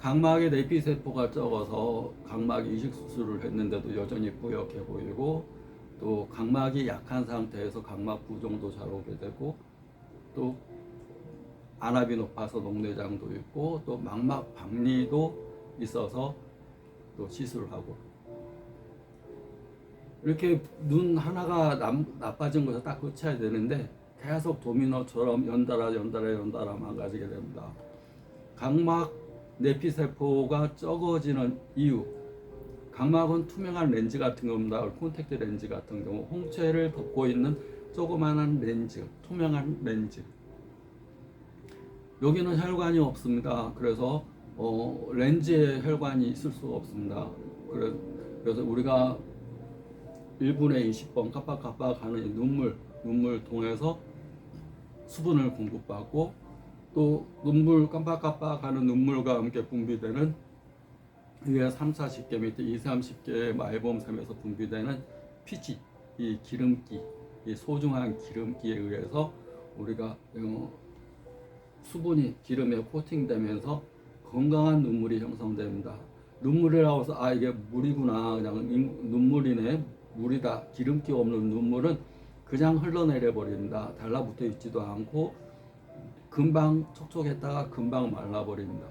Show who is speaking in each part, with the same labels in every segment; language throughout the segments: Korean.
Speaker 1: 각막의 내피세포가 적어서 각막 이식 수술을 했는데도 여전히 뿌옇게 보이고, 또 각막이 약한 상태에서 각막 부종도 잘 오게 되고, 또 안압이 높아서 녹내장도 있고, 또 망막 박리도 있어서 또 시술을 하고, 이렇게 눈 하나가 나빠진 것에 딱 그쳐야 되는데 계속 도미노처럼 연달아 망가지게 됩니다. 각막 내피세포가 적어지는 이유, 각막은 투명한 렌즈 같은 겁니다. 콘택트 렌즈 같은 경우 홍채를 덮고 있는 조그마한 렌즈, 투명한 렌즈. 여기는 혈관이 없습니다. 그래서 렌즈에 혈관이 있을 수가 없습니다. 그래서 우리가 1분에 20번 깜빡깜빡 하는 눈물 통해서 수분을 공급받고, 또 눈물 깜빡깜빡 하는 눈물과 함께 분비되는 위에 3, 40개 밑에 2, 30개의 말봄샘에서 분비되는 피지, 이 기름기, 이 소중한 기름기에 의해서 우리가 수분이 기름에 코팅되면서 건강한 눈물이 형성됩니다. 눈물이라고 해서 이게 물이구나, 그냥 눈물이네, 물이다, 기름기 없는 눈물은 그냥 흘러내려 버립니다. 달라붙어 있지도 않고 금방 촉촉했다가 금방 말라버립니다.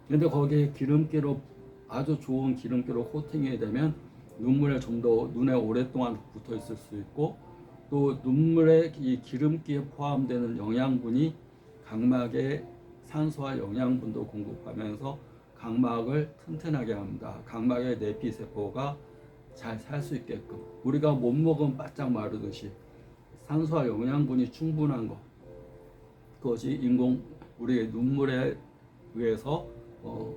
Speaker 1: 근데 거기에 기름기로, 아주 좋은 기름기로 코팅이 되면 눈물에 좀 더 눈에 오랫동안 붙어 있을 수 있고, 또 눈물에 이 기름기에 포함되는 영양분이 각막에 산소와 영양분도 공급하면서 각막을 튼튼하게 합니다. 각막의 내피세포가 잘 살 수 있게끔, 우리가 못 먹으면 바짝 마르듯이 산소와 영양분이 충분한 것, 그것이 우리의 눈물에 의해서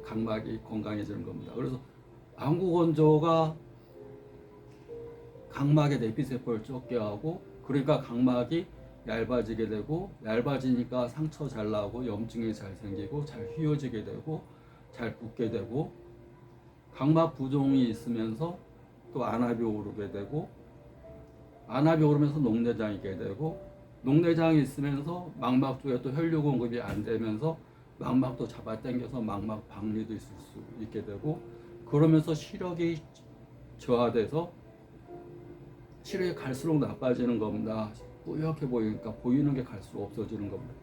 Speaker 1: 각막이 건강해지는 겁니다. 그래서 안구건조가 각막의 내피세포를 좁게 하고, 그러니까 각막이 얇아지게 되고, 얇아지니까 상처 잘 나고 염증이 잘 생기고 잘 휘어지게 되고 잘 붓게 되고, 각막 부종이 있으면서 또 안압이 오르게 되고, 안압이 오르면서 녹내장이 있게 되고, 녹내장이 있으면서 망막 쪽에 또 혈류 공급이 안 되면서 망막도 잡아당겨서 망막 박리도 있을 수 있게 되고, 그러면서 시력이 저하돼서 시력이 갈수록 나빠지는 겁니다. 뿌옇게 보이니까 보이는 게 갈수록 없어지는 겁니다.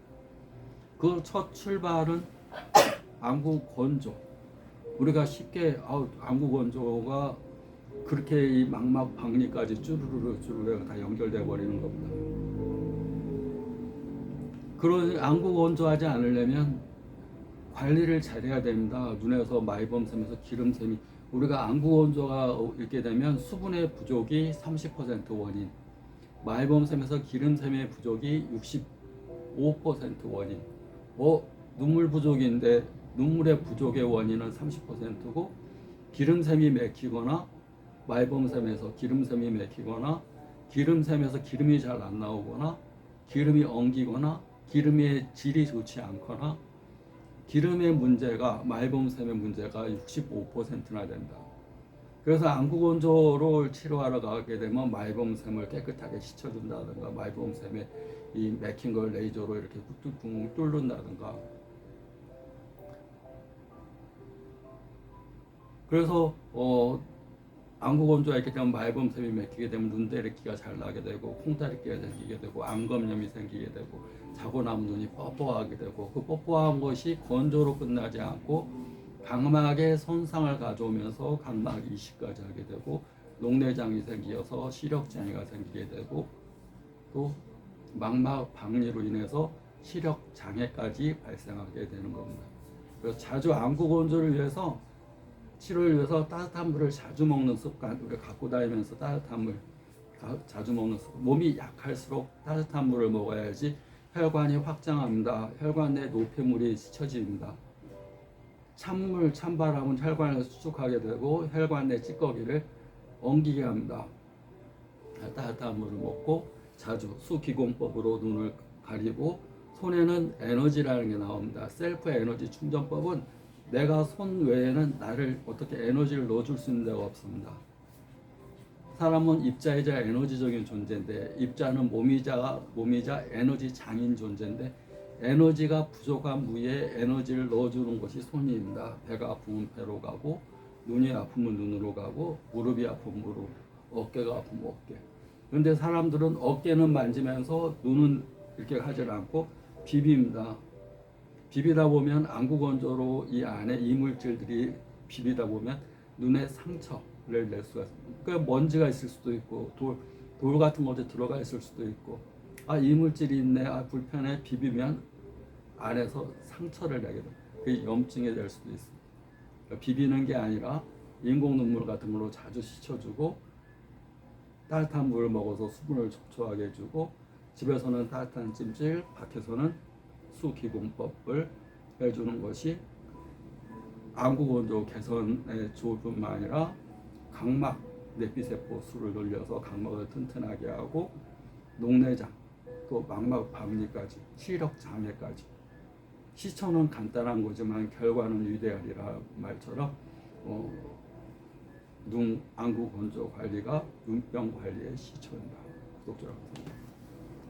Speaker 1: 그 첫 출발은 안구 건조. 우리가 쉽게 안구 건조가 그렇게 이 망막 박리까지 쭈르르 다 연결돼 버리는 겁니다. 그런 안구 건조하지 않으려면 관리를 잘해야 됩니다. 눈에서 마이범샘에서 기름샘이, 우리가 안구 건조가 있게 되면 수분의 부족이 30% 원인, 마이범샘에서 기름샘의 부족이 65% 원인. 눈물 부족인데 눈물의 부족의 원인은 30%고, 기름샘이 맥히거나 마이범샘에서 기름샘이 맥히거나 기름샘에서 기름이 잘 안 나오거나 기름이 엉기거나 기름의 질이 좋지 않거나 기름의 문제가, 마이범샘의 문제가 65%나 된다. 그래서 안구 건조를 치료하러 가게 되면 마이범샘을 깨끗하게 씻어준다든가, 마이범샘에 이 맥힌 걸 레이저로 이렇게 꾹꾹 뚫는다든가. 그래서 안구 건조가 있게 되면 마이범샘이 맥히게 되면 눈대리끼가 잘 나게 되고, 콩다리끼가 생기게 되고, 암검염이 생기게 되고, 자고 나면 눈이 뻐뻐하게 되고, 그 뻐뻐한 것이 건조로 끝나지 않고 각막에 손상을 가져오면서 각막 이식까지 하게 되고, 녹내장이 생겨서 시력장애가 생기게 되고, 또 망막 박리로 인해서 시력장애까지 발생하게 되는 겁니다. 그래서 자주 안구 건조를 위해서, 치료를 위해서 따뜻한 물을 자주 먹는 습관, 우리가 갖고 다니면서 따뜻한 물 자주 먹는 습관. 몸이 약할수록 따뜻한 물을 먹어야지 혈관이 확장합니다. 혈관 내 노폐물이 씻어집니다. 찬물, 찬바람은 혈관을 수축하게 되고 혈관 내 찌꺼기를 엉기게 합니다. 따뜻한 물을 먹고 자주 수기공법으로 눈을 가리고, 손에는 에너지라는 게 나옵니다. 셀프 에너지 충전법은 내가 손 외에는 나를 어떻게 에너지를 넣어줄 수 있는 데가 없습니다. 사람은 입자이자 에너지적인 존재인데, 입자는 몸이자 에너지 장인 존재인데, 에너지가 부족한 부위에 에너지를 넣어주는 것이 손입니다. 배가 아프면 배로 가고, 눈이 아프면 눈으로 가고, 무릎이 아프면 무릎, 어깨가 아프면 어깨. 그런데 사람들은 어깨는 만지면서 눈은 이렇게 하질 않고 비빕니다. 비비다 보면 안구건조로 이 안에 이물질들이 비비다 보면 눈에 상처를 낼 수가 있습니다. 그러니까 먼지가 있을 수도 있고 돌 같은 것에 들어가 있을 수도 있고, 아 이물질이 있네, 아 불편해, 비비면 안에서 상처를 내게 됩니다. 그게 염증이 될 수도 있습니다. 그러니까 비비는 게 아니라 인공 눈물 같은 걸로 자주 씻어주고, 따뜻한 물을 먹어서 수분을 촉촉하게 해주고, 집에서는 따뜻한 찜질, 밖에서는 수기공법을 해주는 것이 안구건조 개선에 좋을 뿐만 아니라 각막 내피세포 수를 늘려서 각막을 튼튼하게 하고, 녹내장 또 망막 박리까지, 시력 장애까지. 시초는 간단한 거지만 결과는 위대하리라 말처럼 눈 안구 건조 관리가 눈병 관리의 시초입니다. 구독자 여러분.